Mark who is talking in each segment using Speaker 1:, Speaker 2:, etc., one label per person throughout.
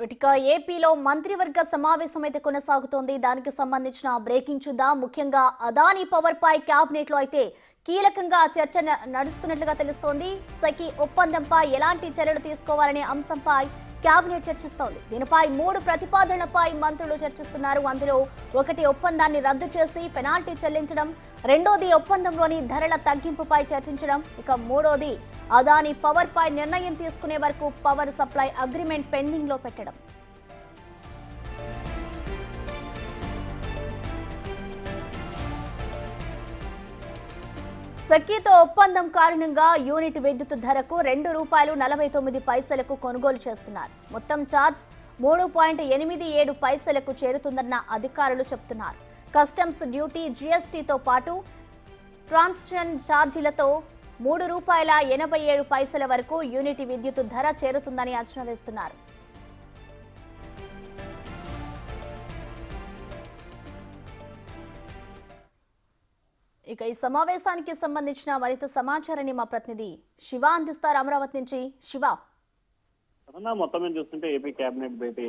Speaker 1: ఇక ఏపీలో మంత్రివర్గ సమావేశం అయితే కొనసాగుతోంది. దానికి సంబంధించిన బ్రేకింగ్ చూద్దాం. ముఖ్యంగా అదానీ పవర్ పై కేబినెట్ లో అయితే కీలకంగా చర్చ నడుస్తున్నట్లుగా తెలుస్తోంది. సఖి ఒప్పందంపై ఎలాంటి చర్యలు తీసుకోవాలనే అంశంపై కేబినెట్ చర్చిస్తోంది. దీనిపై 3 ప్రతిపాదనలపై మంత్రులు చర్చిస్తున్నారు. అందులో ఒకటి ఒప్పందాన్ని రద్దు చేసి పెనాల్టీ చెల్లించడం, రెండోది ఒప్పందంలోని ధరల తగ్గింపుపై చర్చించడం, ఇక మూడోది అదానీ పవర్ పై నిర్ణయం తీసుకునే వరకు పవర్ సప్లై అగ్రిమెంట్ పెండింగ్ లో పెట్టడం. సఖీతో ఒప్పందం కారణంగా యూనిట్ విద్యుత్ ధరకు ₹2.49 కొనుగోలు చేస్తున్నారు. మొత్తం ఛార్జ్ 3.87 చేరుతుందన్న అధికారులు చెబుతున్నారు. కస్టమ్స్ డ్యూటీ, జీఎస్టీతో పాటు ట్రాన్సాక్షన్ ఛార్జీలతో ₹3.87 వరకు యూనిట్ విద్యుత్ ధర చేరుతుందని అంచనా వేస్తున్నారు. ఇక ఈ సమావేశానికి సంబంధించిన మరింత సమాచారాన్ని మా ప్రతినిధి శివ అందిస్తారు. అమరావతి నుంచి శివ.
Speaker 2: మొత్తం మీద చూస్తుంటే ఏపీ కేబినెట్ భేటీ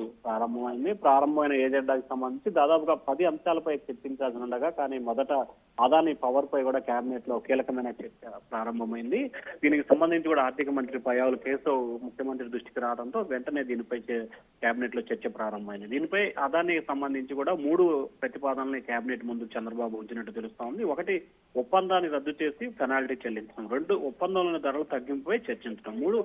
Speaker 2: ప్రారంభమైన ఏజెండాకి సంబంధించి దాదాపుగా 10 అంశాలపై చర్చించాల్సి ఉండగా కానీ మొదట అదానీ పవర్ పై కూడా కేబినెట్ లో కీలకమైన చర్చ ప్రారంభమైంది. దీనికి సంబంధించి కూడా ఆర్థిక మంత్రి పయ్యావుల కేశవ్ ముఖ్యమంత్రి దృష్టికి రావడంతో వెంటనే దీనిపై కేబినెట్ లో చర్చ ప్రారంభమైంది. దీనిపై అదానీకి సంబంధించి కూడా 3 ప్రతిపాదనల్ని కేబినెట్ ముందు చంద్రబాబు ఉంచినట్టు తెలుస్తోంది. ఒకటి, ఒప్పందాన్ని రద్దు చేసి పెనాల్టీ చెల్లించడం. 2, ఒప్పందంలోని ధరల తగ్గింపుపై చర్చించడం. 3,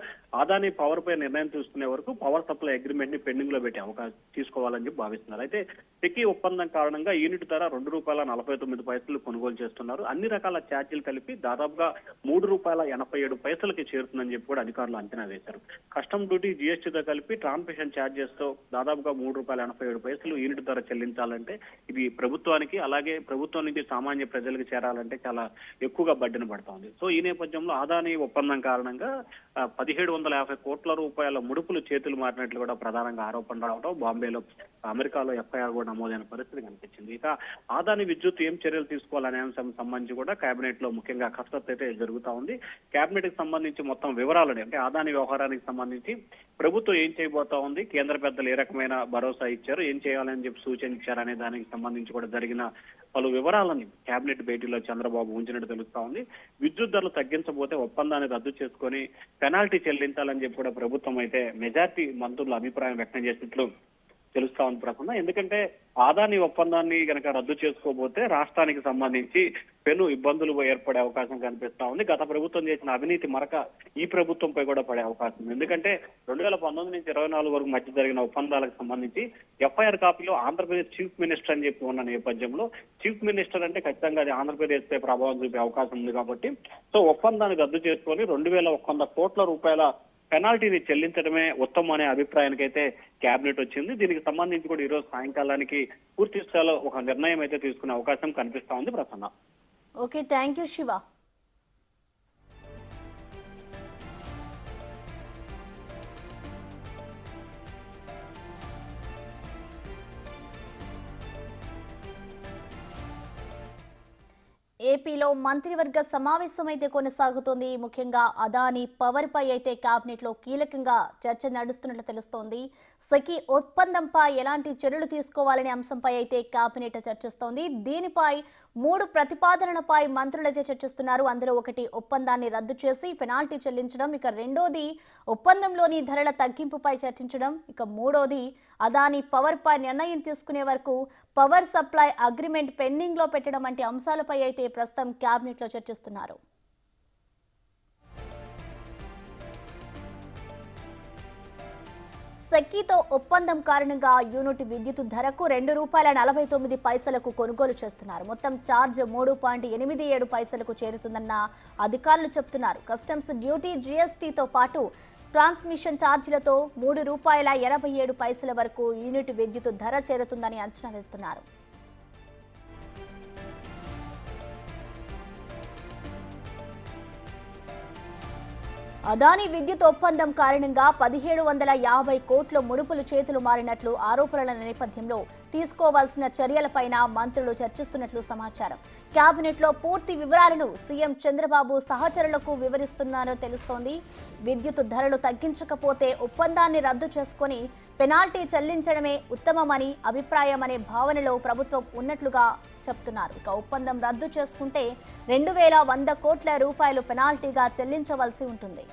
Speaker 2: అదానీ పవర్ పై నిర్ణయం తీసుకునే వరకు పవర్ సప్లై అగ్రిమెంట్ ని పెండింగ్ లో పెట్టే అవకాశం తీసుకోవాలని చెప్పి భావిస్తున్నారు. అయితే సెకీ ఒప్పందం కారణంగా యూనిట్ ధర ₹2.49 కొనుగోలు చేస్తున్నారు. అన్ని రకాల ఛార్జీలు కలిపి దాదాపుగా ₹3.87 చేరుతుందని చెప్పి కూడా అధికారులు అంచనా వేశారు. కస్టమ్ డ్యూటీ, జీఎస్టీతో కలిపి ట్రాన్స్మిషన్ ఛార్జెస్ తో దాదాపుగా ₹3.87 యూనిట్ ధర చెల్లించాలంటే ఇది ప్రభుత్వానికి, అలాగే ప్రభుత్వం నుంచి సామాన్య ప్రజలకు చేరాలంటే చాలా ఎక్కువగా బడ్డెన పడుతోంది. సో ఈ నేపథ్యంలో అదానీ ఒప్పందం కారణంగా ₹1750 కోట్ల ముడుపులు చేతులు మారినట్లు కూడా ప్రధానంగా ఆరోపణ రావడం, బాంబేలో అమెరికాలో ఎఫ్ఐఆర్ కూడా నమోదైన పరిస్థితి కనిపించింది. ఇక అదానీ విద్యుత్ ఏం చర్యలు తీసుకోవాలనే అంశం సంబంధించి కూడా కేబినెట్ లో ముఖ్యంగా కసరత్తు అయితే జరుగుతా ఉంది. కేబినెట్ కి సంబంధించి మొత్తం వివరాలని, అంటే అదానీ వ్యవహారానికి సంబంధించి ప్రభుత్వం ఏం చేయబోతా ఉంది, కేంద్ర పెద్దలు ఏ రకమైన భరోసా ఇచ్చారు, ఏం చేయాలని చెప్పి సూచన ఇచ్చారనే దానికి సంబంధించి కూడా జరిగిన పలు వివరాలని కేబినెట్ భేటీలో చంద్రబాబు ఉంచినట్టు తెలుస్తా ఉంది. విద్యుత్ ధరలు తగ్గించబోతే ఒప్పందాన్ని రద్దు చేసుకొని పెనాల్టీ చెల్లించాలని చెప్పి కూడా ప్రభుత్వం అయితే మెజార్టీ మంత్రుల అభిప్రాయం వ్యక్తం చేసినట్లు తెలుస్తా ఉంది ప్రసన్న. ఎందుకంటే అదానీ ఒప్పందాన్ని కనుక రద్దు చేసుకోబోతే రాష్ట్రానికి సంబంధించి పెను ఇబ్బందులు ఏర్పడే అవకాశం కనిపిస్తా ఉంది. గత ప్రభుత్వం చేసిన అవినీతి మరక ఈ ప్రభుత్వంపై కూడా పడే అవకాశం ఉంది. ఎందుకంటే 2019 నుంచి 24 వరకు మధ్య జరిగిన ఒప్పందాలకు సంబంధించి ఎఫ్ఐఆర్ కాపీలో ఆంధ్రప్రదేశ్ చీఫ్ మినిస్టర్ అని చెప్పి ఉన్న నేపథ్యంలో చీఫ్ మినిస్టర్ అంటే ఖచ్చితంగా అది ఆంధ్రప్రదేశ్ పై ప్రభావం చూపే అవకాశం ఉంది. కాబట్టి సో ఒప్పందాన్ని రద్దు చేసుకొని ₹2,100 కోట్ల పెనాల్టీని చెల్లించడమే ఉత్తమం అనే అభిప్రాయానికి అయితే కేబినెట్ వచ్చింది. దీనికి సంబంధించి కూడా ఈ రోజు సాయంకాలానికి పూర్తి స్థాయిలో ఒక నిర్ణయం అయితే తీసుకునే అవకాశం కనిపిస్తా ఉంది Prasanna.
Speaker 1: Okay, thank you Shiva. ఏపీలో మంత్రివర్గ సమావేశం అయితే కొనసాగుతోంది. ముఖ్యంగా అదానీ పవర్ పై అయితే కేబినెట్ లో కీలకంగా చర్చ నడుస్తున్నట్లు తెలుస్తోంది. సఖీ ఒప్పందంపై ఎలాంటి చర్యలు తీసుకోవాలనే అంశంపై అయితే కేబినెట్ చర్చిస్తోంది. దీనిపై 3 ప్రతిపాదనలపై మంత్రులు అయితే చర్చిస్తున్నారు. అందులో ఒకటి, ఒప్పందాన్ని రద్దు చేసి పెనాల్టీ చెల్లించడం, ఇక రెండోది ఒప్పందంలోని ధరల తగ్గింపుపై చర్చించడం, ఇక మూడోది అదానీ పవర్ పై నిర్ణయం తీసుకునే వరకు పవర్ సప్లై అగ్రిమెంట్ పెండింగ్ లో పెట్టడం వంటి అంశాలపై అయితే ప్రస్తుతం కేబినెట్ లో చర్చిస్తున్నారు. సఖీతో ఒప్పందం కారణంగా యూనిట్ విద్యుత్ ధరకు ₹2.49 కొనుగోలు చేస్తున్నారు. మొత్తం ఛార్జ్ 3.87 చేరుతుందన్న అధికారులు చెబుతున్నారు. కస్టమ్స్ డ్యూటీ, జీఎస్టీతో పాటు ట్రాన్స్మిషన్ ఛార్జీలతో ₹3.87 వరకు యూనిట్ విద్యుత్ ధర చేరుతుందని అంచనా వేస్తున్నారు. అదానీ విద్యుత్ ఒప్పందం కారణంగా 1750 కోట్ల ముడుపులు చేతులు మారినట్లు ఆరోపణల నేపథ్యంలో తీసుకోవాల్సిన చర్యలపైన మంత్రులు చర్చిస్తున్నట్లు సమాచారం. కేబినెట్ లో పూర్తి వివరాలను సీఎం చంద్రబాబు సహచరులకు వివరిస్తున్నారని తెలుస్తోంది. విద్యుత్ ధరలు తగ్గించకపోతే ఒప్పందాన్ని రద్దు చేసుకొని పెనాల్టీ చెల్లించడమే ఉత్తమమని అభిప్రాయం అనే భావనలో ప్రభుత్వం ఉన్నట్లుగా చెప్తున్నారు. ఇక ఒప్పందం రద్దు చేసుకుంటే 2,100 కోట్ల రూపాయలు పెనాల్టీగా చెల్లించవలసి ఉంటుంది.